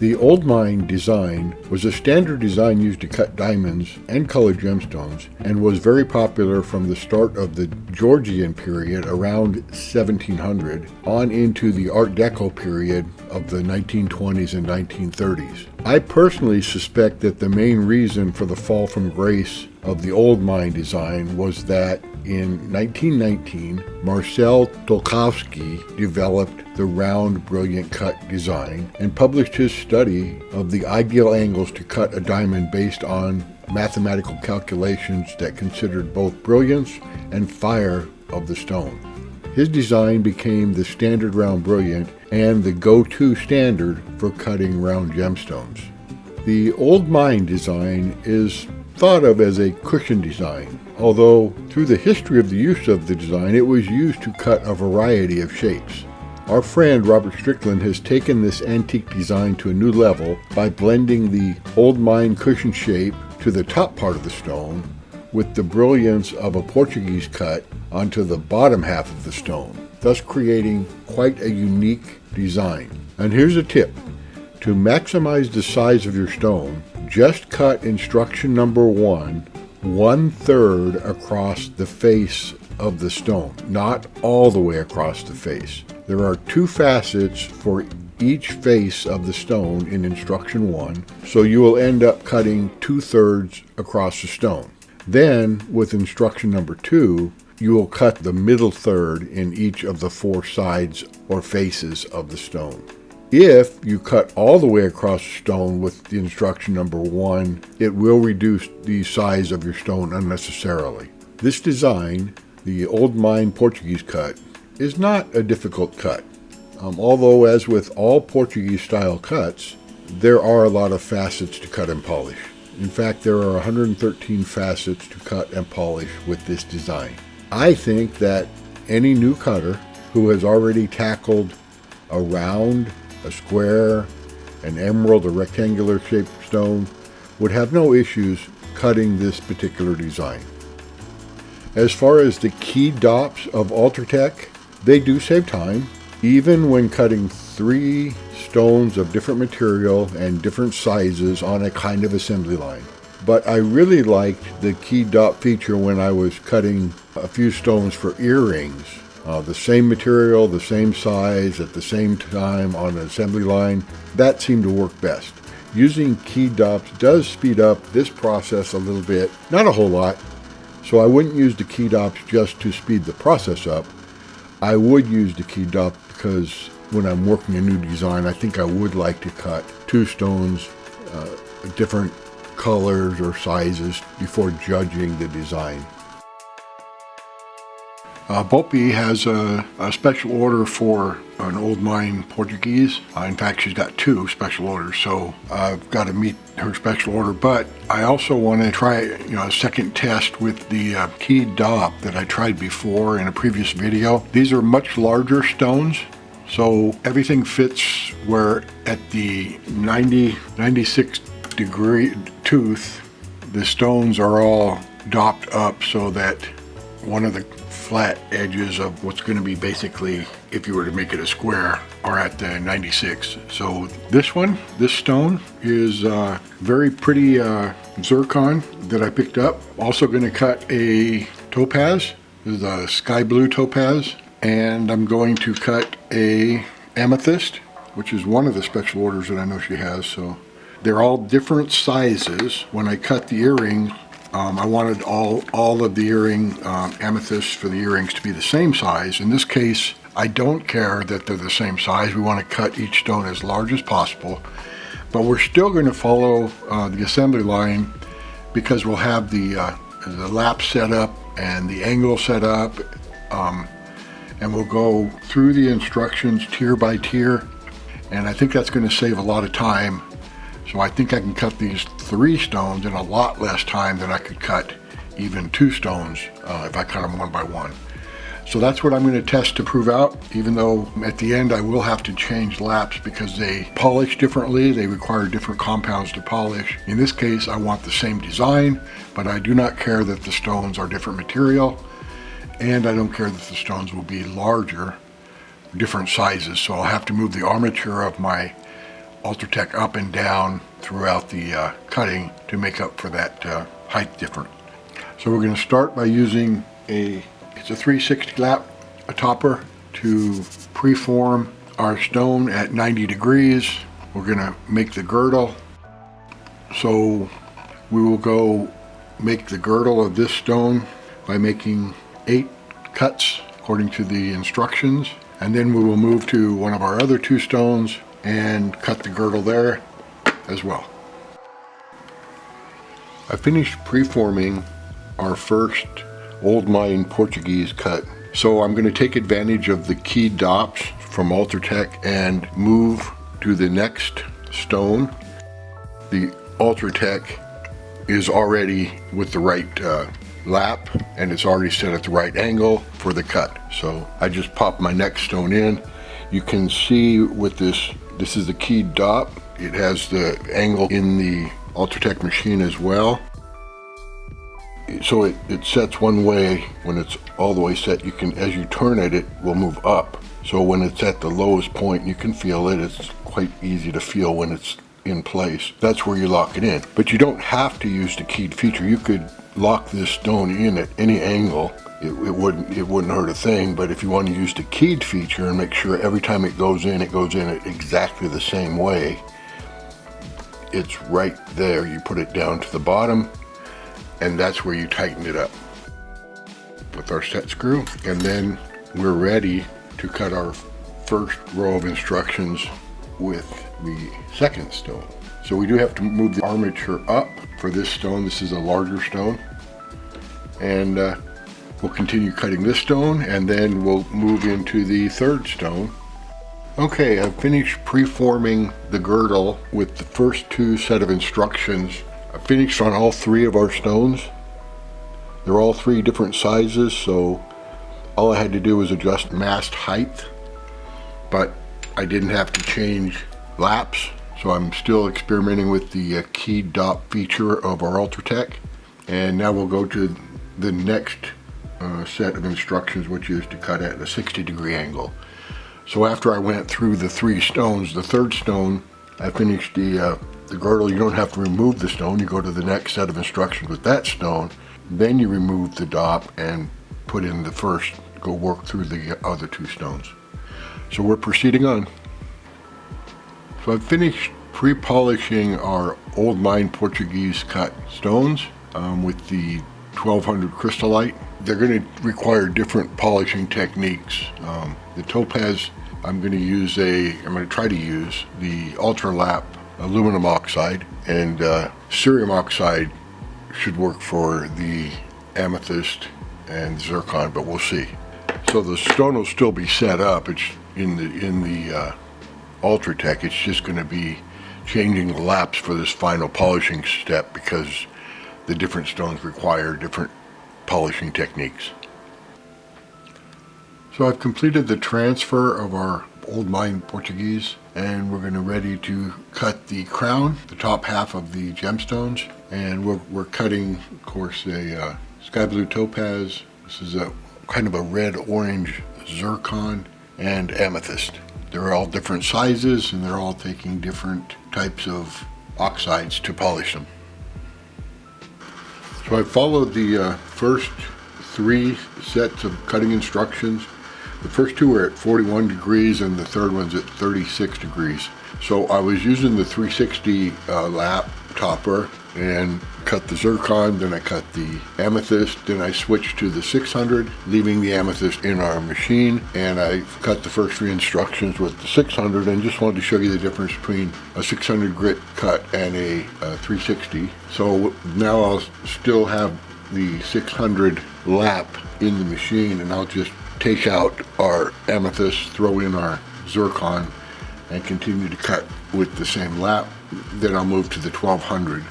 The old mine design was a standard design used to cut diamonds and colored gemstones and was very popular from the start of the Georgian period around 1700 on into the Art Deco period of the 1920s and 1930s. I personally suspect that the main reason for the fall from grace of the old mine design was that in 1919, Marcel Tolkowski developed the round brilliant cut design and published his study of the ideal angles to cut a diamond based on mathematical calculations that considered both brilliance and fire of the stone. His design became the standard round brilliant and the go-to standard for cutting round gemstones. The old mine design is thought of as a cushion design, although through the history of the use of the design, it was used to cut a variety of shapes. Our friend Robert Strickland has taken this antique design to a new level by blending the old mine cushion shape to the top part of the stone with the brilliance of a Portuguese cut onto the bottom half of the stone, thus creating quite a unique design. And here's a tip. To maximize the size of your stone, just cut instruction number 1/3 across the face of the stone, not all the way across the face. There are 2 facets for each face of the stone in instruction 1, so you will end up cutting 2/3 across the stone. Then, with instruction number 2, you will cut the middle third in each of the 4 sides or faces of the stone. If you cut all the way across the stone with the instruction number 1, it will reduce the size of your stone unnecessarily. This design, the old mine Portuguese cut, is not a difficult cut. Although, as with all Portuguese style cuts, there are a lot of facets to cut and polish. In fact, there are 113 facets to cut and polish with this design. I think that any new cutter who has already tackled a round, a square, an emerald, a rectangular shaped stone would have no issues cutting this particular design. As far as the key dops of Ultra Tec, they do save time, even when cutting 3 stones of different material and different sizes on a kind of assembly line. But I really liked the key dop feature when I was cutting a few stones for earrings. The same material, the same size, at the same time on an assembly line, that seemed to work best. Using key dops does speed up this process a little bit, not a whole lot, so I wouldn't use the key dops just to speed the process up. I would use the key dop because when I'm working a new design, I think I would like to cut 2 stones, different colors or sizes before judging the design. BOPIE has a special order for an old mine Portuguese. In fact, she's got 2 special orders, so I've got to meet her special order. But I also want to try, a second test with the key dop that I tried before in a previous video. These are much larger stones, so everything fits where at the 96 degree tooth, the stones are all dopped up so that one of the flat edges of what's going to be basically, if you were to make it a square, are at the 96. So this stone is very pretty zircon that I picked up. Also going to cut a topaz. This is a sky blue topaz. And I'm going to cut a amethyst, which is one of the special orders that I know she has. So they're all different sizes. When I cut the earring, I wanted all of the earring amethysts for the earrings to be the same size. In this case, I don't care that they're the same size. We want to cut each stone as large as possible, but we're still going to follow the assembly line because we'll have the lap set up and the angle set up, and we'll go through the instructions tier by tier, and I think that's going to save a lot of time. So I think I can cut these 3 stones in a lot less time than I could cut even 2 stones if I cut them one by one. So that's what I'm going to test to prove out, even though at the end I will have to change laps because they polish differently. They require different compounds to polish. In this case, I want the same design, but I do not care that the stones are different material, and I don't care that the stones will be larger, different sizes. So I'll have to move the armature of my Ultra Tec up and down throughout the cutting to make up for that height difference. So we're going to start by using it's a 360 lap topper to preform our stone at 90 degrees. We're going to make the girdle. So we will go make the girdle of this stone by making 8 cuts according to the instructions, and then we will move to one of our other 2 stones and cut the girdle there as well. I finished preforming our first old mine Portuguese cut, so I'm going to take advantage of the keyed dops from Ultra Tec and move to the next stone. The Ultra Tec is already with the right lap, and it's already set at the right angle for the cut. So I just pop my next stone in. You can see with this is the keyed dop. It has the angle in the Ultra Tec machine as well. So it sets one way. When it's all the way set, you can, as you turn it, it will move up. So when it's at the lowest point, you can feel it. It's quite easy to feel when it's in place. That's where you lock it in. But you don't have to use the keyed feature. You could lock this stone in at any angle. It wouldn't hurt a thing. But if you want to use the keyed feature and make sure every time it goes in at exactly the same way, it's right there. You put it down to the bottom, and that's where you tighten it up with our set screw. And then we're ready to cut our first row of instructions with the second stone. So we do have to move the armature up for this stone. This is a larger stone, and we'll continue cutting this stone, and then we'll move into the third stone. Okay, I've finished preforming the girdle with the first 2 set of instructions. I finished on all 3 of our stones. They're all 3 different sizes, so all I had to do was adjust mast height, but I didn't have to change laps. So I'm still experimenting with the keyed dop feature of our Ultra Tec. And now we'll go to the next set of instructions, which is to cut at a 60-degree angle. So after I went through the 3 stones, the third stone, I finished the girdle. You don't have to remove the stone. You go to the next set of instructions with that stone. Then you remove the dop and put in the first, go work through the other 2 stones. So we're proceeding on. So I've finished pre-polishing our old mine Portuguese cut stones with the 1200 crystallite. They're going to require different polishing techniques. The topaz, I'm going to try to use the Ultra Lap aluminum oxide, and cerium oxide should work for the amethyst and zircon, but we'll see. So the stone will still be set up. It's in the Ultra Tec. It's just going to be changing the laps for this final polishing step because the different stones require different polishing techniques. So I've completed the transfer of our old mine Portuguese, and we're going to ready to cut the crown, the top half of the gemstones, and we're cutting, of course, a sky blue topaz. This is a kind of a red-orange zircon and amethyst. They're all different sizes, and they're all taking different types of oxides to polish them. So I followed the first 3 sets of cutting instructions. The first 2 were at 41 degrees and the third one's at 36 degrees. So I was using the 360 lap topper and cut the zircon, then I cut the amethyst, then I switched to the 600, leaving the amethyst in our machine, and I cut the first 3 instructions with the 600, and just wanted to show you the difference between a 600 grit cut and a 360. So now I'll still have the 600 lap in the machine, and I'll just take out our amethyst, throw in our zircon, and continue to cut with the same lap. Then I'll move to the 1200.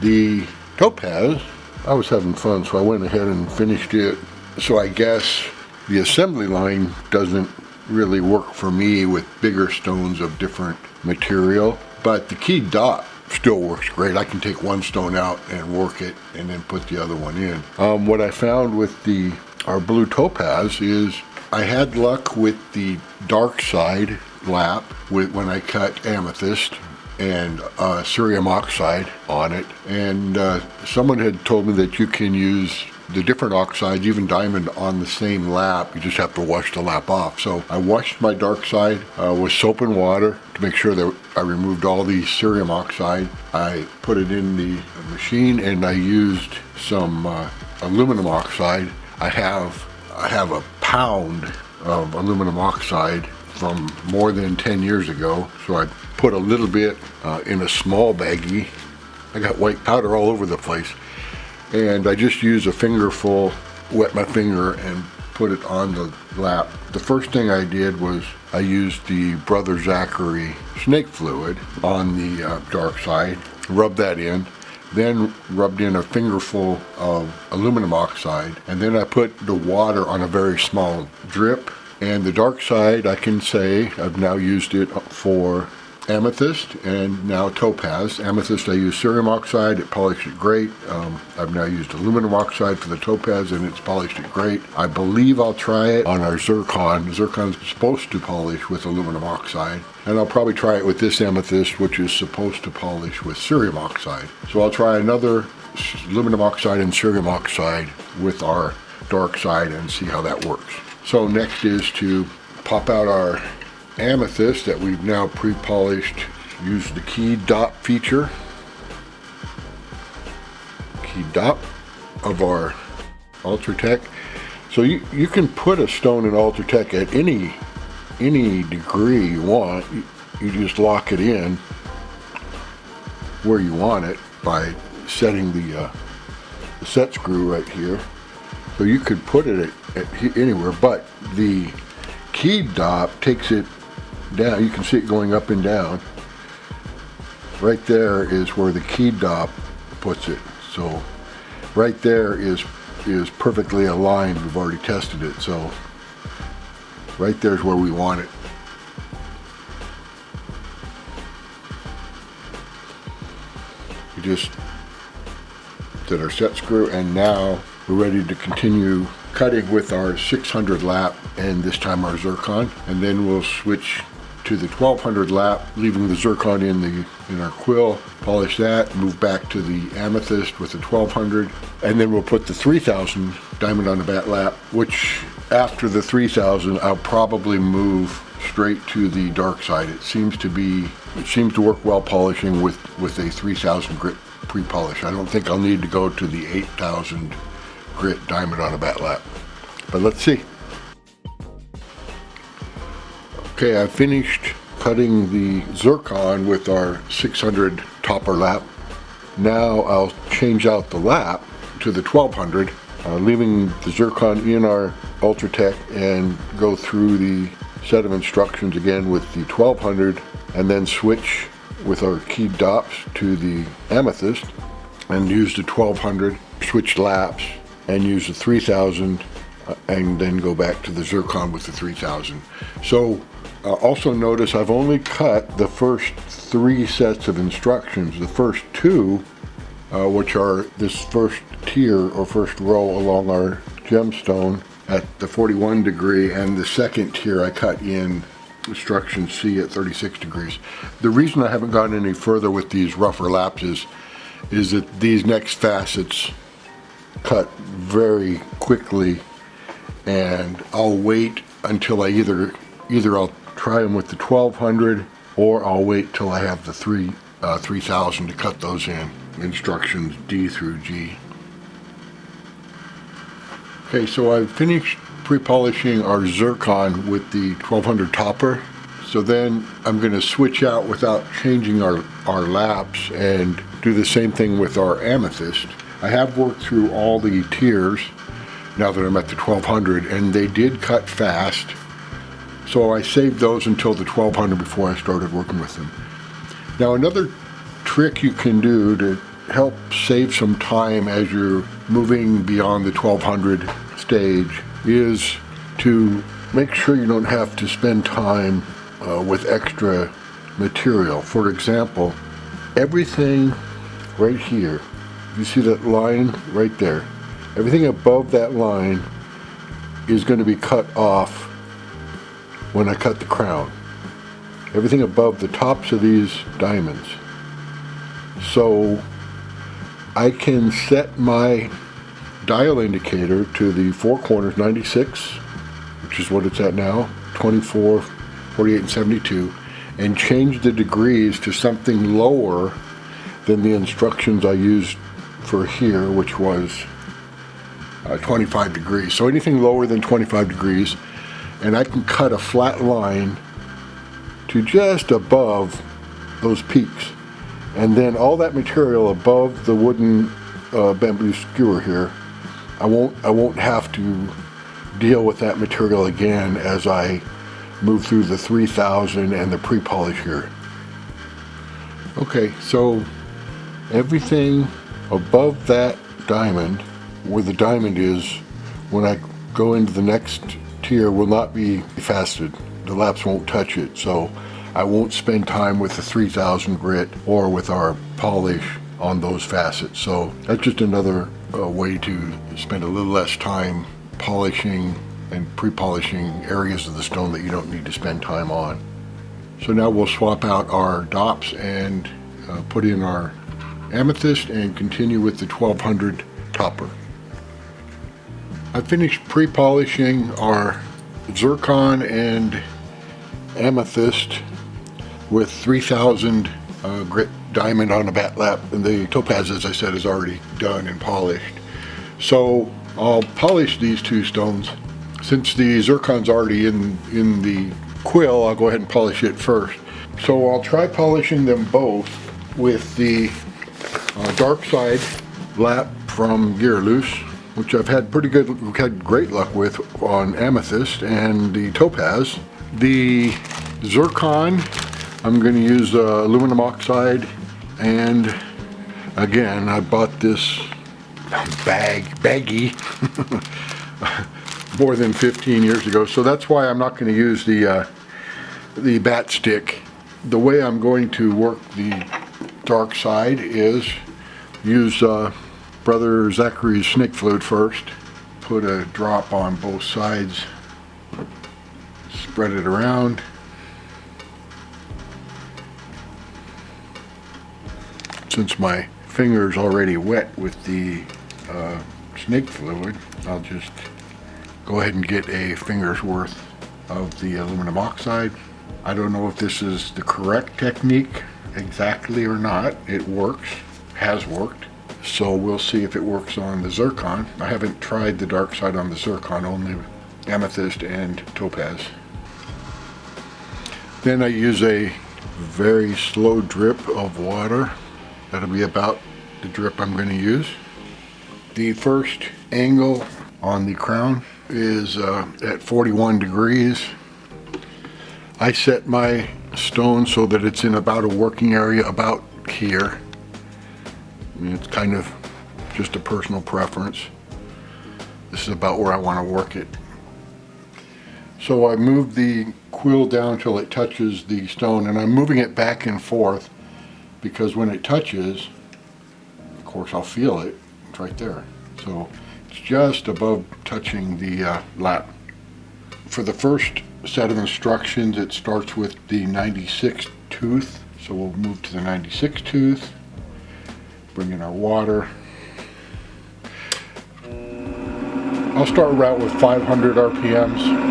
The topaz, I was having fun, so I went ahead and finished it. So I guess the assembly line doesn't really work for me with bigger stones of different material, but the keyed dot still works great. I can take one stone out and work it and then put the other one in. What I found with our blue topaz is I had luck with the dark side lap when I cut amethyst and cerium oxide on it, and someone had told me that you can use the different oxides, even diamond, on the same lap. You just have to wash the lap off. So I washed my dark side with soap and water to make sure that I removed all the cerium oxide. I put it in the machine and I used some aluminum oxide. I have a pound of aluminum oxide from more than 10 years ago, so I put a little bit in a small baggie. I got white powder all over the place, and I just used a fingerful, wet my finger and put it on the lap. The first thing I did was I used the Brother Zachary snake fluid on the dark side, rubbed that in, then rubbed in a fingerful of aluminum oxide, and then I put the water on a very small drip. And the dark side, I can say I've now used it for amethyst and now topaz. Amethyst I use cerium oxide, it polished it great. I've now used aluminum oxide for the topaz and it's polished it great. I believe I'll try it on our zircon. Zircon's supposed to polish with aluminum oxide, and I'll probably try it with this amethyst, which is supposed to polish with cerium oxide. So I'll try another aluminum oxide and cerium oxide with our dark side and see how that works. So next is to pop out our amethyst that we've now pre-polished. Use the key dot feature. Key dot of our Ultra Tec. So you can put a stone in Ultra Tec at any degree you want. You just lock it in where you want it by setting the set screw right here. So you could put it at anywhere, but the key dot takes it down. You can see it going up and down. Right there is where the key dot puts it. So right there is perfectly aligned. We've already tested it. So right there's where we want it. We just did our set screw, and now we're ready to continue cutting with our 600 lap and this time our zircon, and then we'll switch to the 1200 lap, leaving the zircon in our quill, polish that, move back to the amethyst with the 1200, and then we'll put the 3000 diamond on the bat lap, which after the 3000 I'll probably move straight to the dark side. It seems to work well polishing with a 3000 grit pre-polish. I don't think I'll need to go to the 8000 grit diamond on a bat lap, but let's see. Okay, I finished cutting the zircon with our 600 topper lap. Now I'll change out the lap to the 1200, leaving the zircon in our Ultra Tec, and go through the set of instructions again with the 1200, and then switch with our keyed dots to the amethyst and use the 1200, switch laps and use the 3000, and then go back to the zircon with the 3000. So also notice I've only cut the first 3 sets of instructions. The first 2, which are this first tier or first row along our gemstone at the 41 degree, and the second tier I cut in instruction C at 36 degrees. The reason I haven't gone any further with these rougher laps is that these next facets cut very quickly, and I'll wait until I either I'll try them with the 1200, or I'll wait till I have the 3000 to cut those in. Instructions D through G. Okay, so I've finished pre-polishing our zircon with the 1200 topper. So then I'm going to switch out without changing our laps and do the same thing with our amethyst. I have worked through all the tiers now that I'm at the 1200, and they did cut fast. So I saved those until the 1200 before I started working with them. Now another trick you can do to help save some time as you're moving beyond the 1200 stage is to make sure you don't have to spend time with extra material. For example, everything right here, you see that line right there, everything above that line is going to be cut off when I cut the crown. everything above the tops of these diamonds. So I can set my dial indicator to the four corners, 96, which is what it's at now, 24, 48, and 72, and change the degrees to something lower than the instructions I used for here, which was 25 degrees. So anything lower than 25 degrees, and I can cut a flat line to just above those peaks. And then all that material above the wooden bamboo skewer here, I won't have to deal with that material again as I move through the 3000 and the pre-polish here. Okay, so everything above that diamond, where the diamond is, when I go into the next tier, will not be faceted. The laps won't touch it, so I won't spend time with the 3000 grit or with our polish on those facets. So that's just another way to spend a little less time polishing and pre-polishing areas of the stone that you don't need to spend time on. So now we'll swap out our DOPs and put in our amethyst and continue with the 1200 topper. I finished pre-polishing our zircon and amethyst with 3000 grit diamond on a bat lap, and the topaz, as I said, is already done and polished. So I'll polish these two stones. Since the zircon's already in the quill, I'll go ahead and polish it first. So I'll try polishing them both with the dark side lap from Gear Loose, which we've had great luck with on amethyst, and the topaz. The zircon, I'm going to use aluminum oxide, and again, I bought this baggy more than 15 years ago, so that's why I'm not going to use the bat stick. The way I'm going to work the dark side is use Brother Zachary's snake fluid first, put a drop on both sides, spread it around. Since my finger's already wet with the snake fluid, I'll just go ahead and get a finger's worth of the aluminum oxide. I don't know if this is the correct technique exactly or not. It works, has worked. So we'll see if it works on the zircon. I haven't tried the dark side on the zircon, only amethyst and topaz. Then I use a very slow drip of water. That'll be about the drip I'm going to use. The first angle on the crown is at 41 degrees. I set my stone so that it's in about a working area about here. I mean, it's kind of just a personal preference. This is about where I want to work it. So I move the quill down till it touches the stone, and I'm moving it back and forth because when it touches, of course I'll feel it. It's right there. So it's just above touching the lap. For the first set of instructions, it starts with the 96 tooth. So we'll move to the 96 tooth. Bring in our water. I'll start right with 500 RPMs.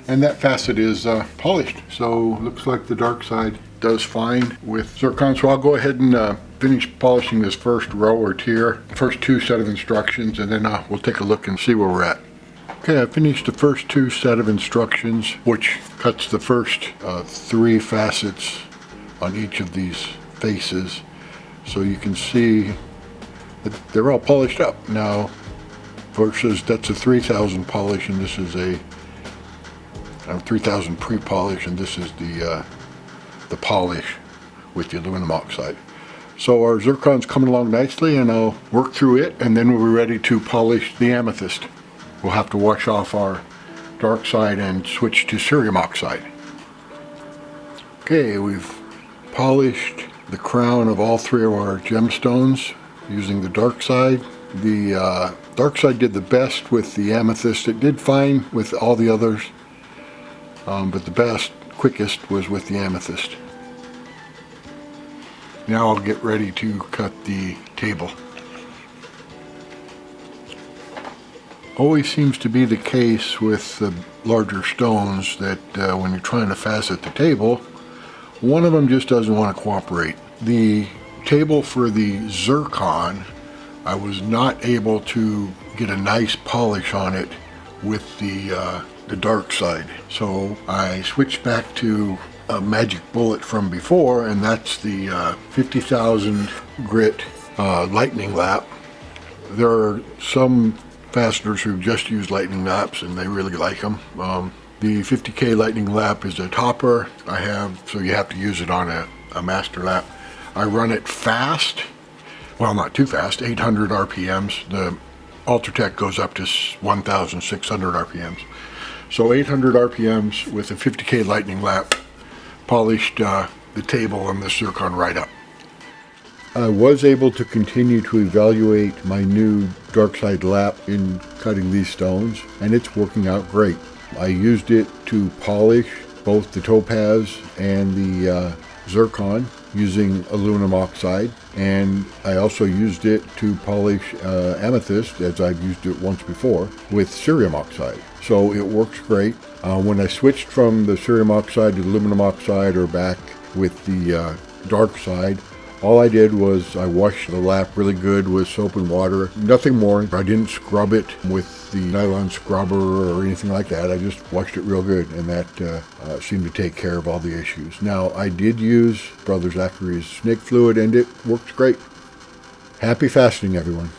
And that facet is polished. So looks like the dark side does fine with zircon. So I'll go ahead and finish polishing this first row or tier, first two set of instructions, and then we'll take a look and see where we're at. Okay, I finished the first two set of instructions, which cuts the first three facets on each of these faces. So you can see that they're all polished up now, versus that's a 3000 polish, and this is a 3000 pre-polish, and this is the polish with the aluminum oxide. So our zircon's coming along nicely, and I'll work through it, and then we'll be ready to polish the amethyst. We'll have to wash off our dark side and switch to cerium oxide. Okay, we've polished the crown of all three of our gemstones using the dark side. The dark side did the best with the amethyst. It did fine with all the others. but the best, quickest was with the amethyst. Now I'll get ready to cut the table. Always seems to be the case with the larger stones that when you're trying to facet the table, one of them just doesn't want to cooperate. The table for the zircon, I was not able to get a nice polish on it with the dark side. So I switched back to a magic bullet from before, and that's the 50,000 grit lightning lap. There are some fasteners who just use lightning laps and they really like them. The 50K lightning lap is a topper I have, so you have to use it on a master lap. I run it fast, well, not too fast, 800 RPMs. The Ultra Tec goes up to 1,600 RPMs. So 800 RPMs with a 50K lightning lap polished the table on the zircon right up. I was able to continue to evaluate my new dark side lap in cutting these stones, and it's working out great. I used it to polish both the topaz and the zircon using aluminum oxide, and I also used it to polish amethyst, as I've used it once before, with cerium oxide. So it works great. When I switched from the cerium oxide to aluminum oxide or back with the dark side, all I did was I washed the lap really good with soap and water, nothing more. I didn't scrub it with the nylon scrubber or anything like that. I just washed it real good, and that seemed to take care of all the issues. Now, I did use Brother Zachary's snake fluid, and it works great. Happy fastening, everyone.